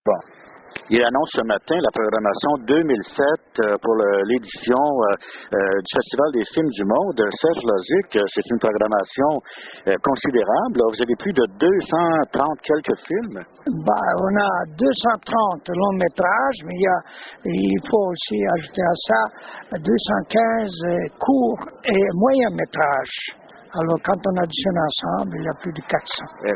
Bon. Il annonce ce matin la programmation 2007 pour l'édition du Festival des films du monde. Serge Lozic, c'est une programmation considérable. Vous avez plus de 230 quelques films. On a 230 longs métrages, mais il faut aussi ajouter à ça 215 courts et moyens métrages. Alors, quand on additionne ensemble, il y a plus de 400.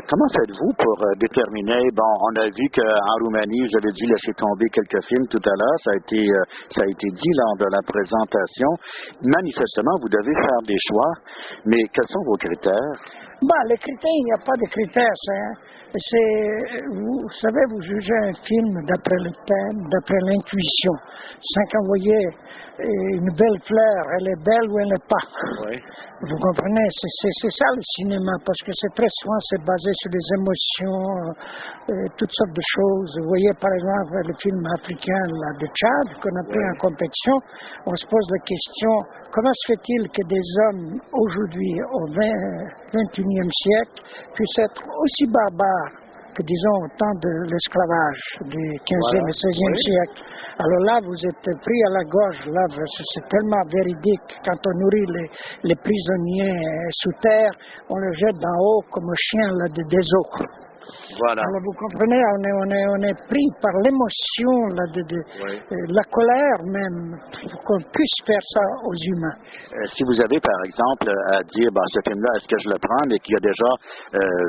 Comment faites-vous pour déterminer, on a vu qu'en Roumanie, vous avez dû laisser tomber quelques films tout à l'heure, ça a été dit lors de la présentation. Manifestement, vous devez faire des choix, mais quels sont vos critères? Les critères, il n'y a pas de critères. Vous savez, vous jugez un film d'après le thème, d'après l'intuition, sans qu'envoyer une belle fleur, elle est belle ou elle n'est pas. Oui. Vous comprenez, c'est ça le cinéma, parce que c'est très souvent c'est basé sur des émotions, toutes sortes de choses. Vous voyez par exemple le film africain là, de Tchad qu'on a pris en compétition, on se pose la question, comment se fait-il que des hommes aujourd'hui au XXIe siècle puissent être aussi barbares que disons au temps de l'esclavage du XVe et XVIe siècle. Alors là, vous êtes pris à la gorge, là, c'est tellement véridique. Quand on nourrit les prisonniers sous terre, on les jette d'en haut comme un chien là, des eaux. Voilà. Alors vous comprenez, on est pris par l'émotion, la colère même, pour qu'on puisse faire ça aux humains. Si vous avez par exemple à dire, ce film-là, est-ce que je le prends, mais qu'il y a déjà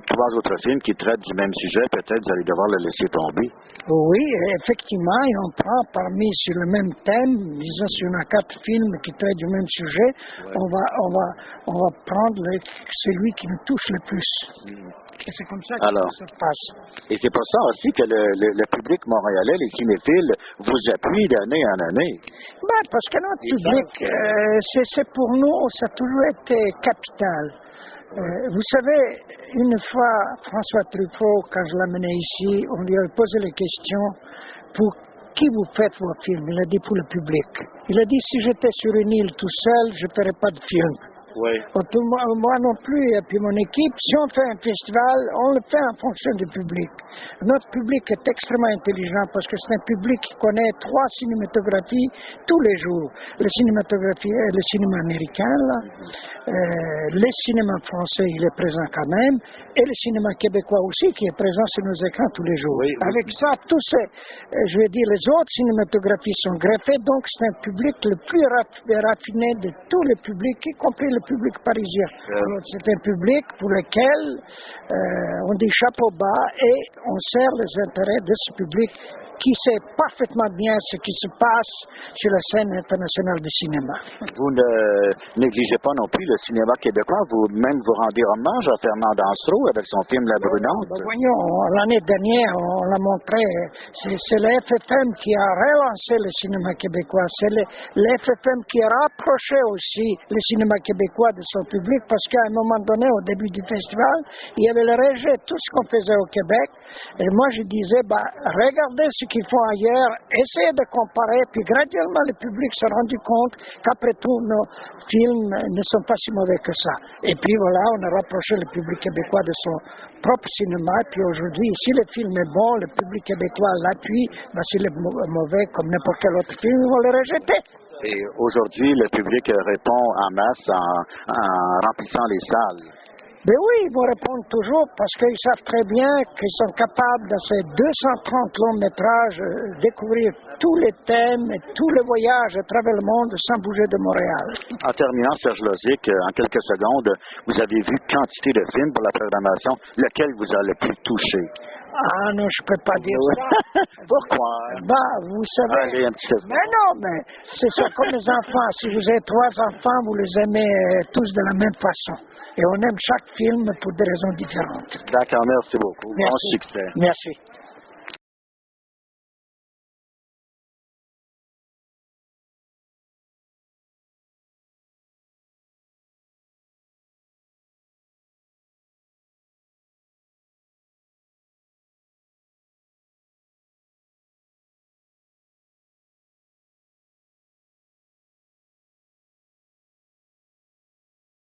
3 autres films qui traitent du même sujet, peut-être vous allez devoir le laisser tomber. Oui, effectivement, et on prend parmi sur le même thème, disons si on a 4 films qui traitent du même sujet, on va prendre celui qui nous touche le plus. Et c'est comme ça que ça se passe. Et c'est pour ça aussi que le public montréalais, les cinéphiles, vous appuient d'année en année. Parce que notre public, c'est pour nous, ça a toujours été capital. Vous savez, une fois, François Truffaut, quand je l'amenais ici, on lui avait posé la question, pour qui vous faites vos films? Il a dit pour le public. Il a dit, si j'étais sur une île tout seul, je ne ferais pas de film. Oui. Moi non plus, et puis mon équipe, si on fait un festival, on le fait en fonction du public. Notre public est extrêmement intelligent parce que c'est un public qui connaît 3 cinématographies tous les jours. Le cinéma américain, le cinéma français, il est présent quand même, et le cinéma québécois aussi, qui est présent sur nos écrans tous les jours. Oui. Avec ça, tous les autres cinématographies sont greffées, donc c'est un public le plus raffiné de tous les publics, y compris le public parisien. Alors, c'est un public pour lequel on dit chapeau bas et on sert les intérêts de ce public qui sait parfaitement bien ce qui se passe sur la scène internationale du cinéma. Vous ne négligez pas non plus le cinéma québécois. Vous-même vous rendez hommage à Fernand Dansereau avec son film La Brunante. Voyons, l'année dernière, on l'a montré. C'est le FFM qui a relancé le cinéma québécois. C'est le FFM qui a rapproché aussi le cinéma québécois de son public parce qu'à un moment donné, au début du festival, il y avait le rejet de tout ce qu'on faisait au Québec. Et moi, je disais, regardez ce qu'ils font ailleurs, essayez de comparer, puis graduellement le public s'est rendu compte qu'après tout, nos films ne sont pas si mauvais que ça. Et puis voilà, on a rapproché le public québécois de son propre cinéma, puis aujourd'hui, si le film est bon, le public québécois l'appuie, s'il est mauvais, comme n'importe quel autre film, ils vont le rejeter. Et aujourd'hui, le public répond en masse en remplissant les salles. Ben oui, ils vont répondre toujours parce qu'ils savent très bien qu'ils sont capables, dans ces 230 longs métrages, découvrir tous les thèmes et tous les voyages à travers le monde sans bouger de Montréal. En terminant, Serge Lozic, en quelques secondes, vous avez vu quantité de films pour la programmation. Lequel vous a le plus touché? Ah non, je ne peux pas dire ça. Pourquoi? Vous savez. Allez, un petit peu. Mais non, mais c'est ça comme les enfants. Si vous avez 3 enfants, vous les aimez tous de la même façon. Et on aime chaque film pour des raisons différentes. D'accord, merci beaucoup. Merci. Bon succès. Merci.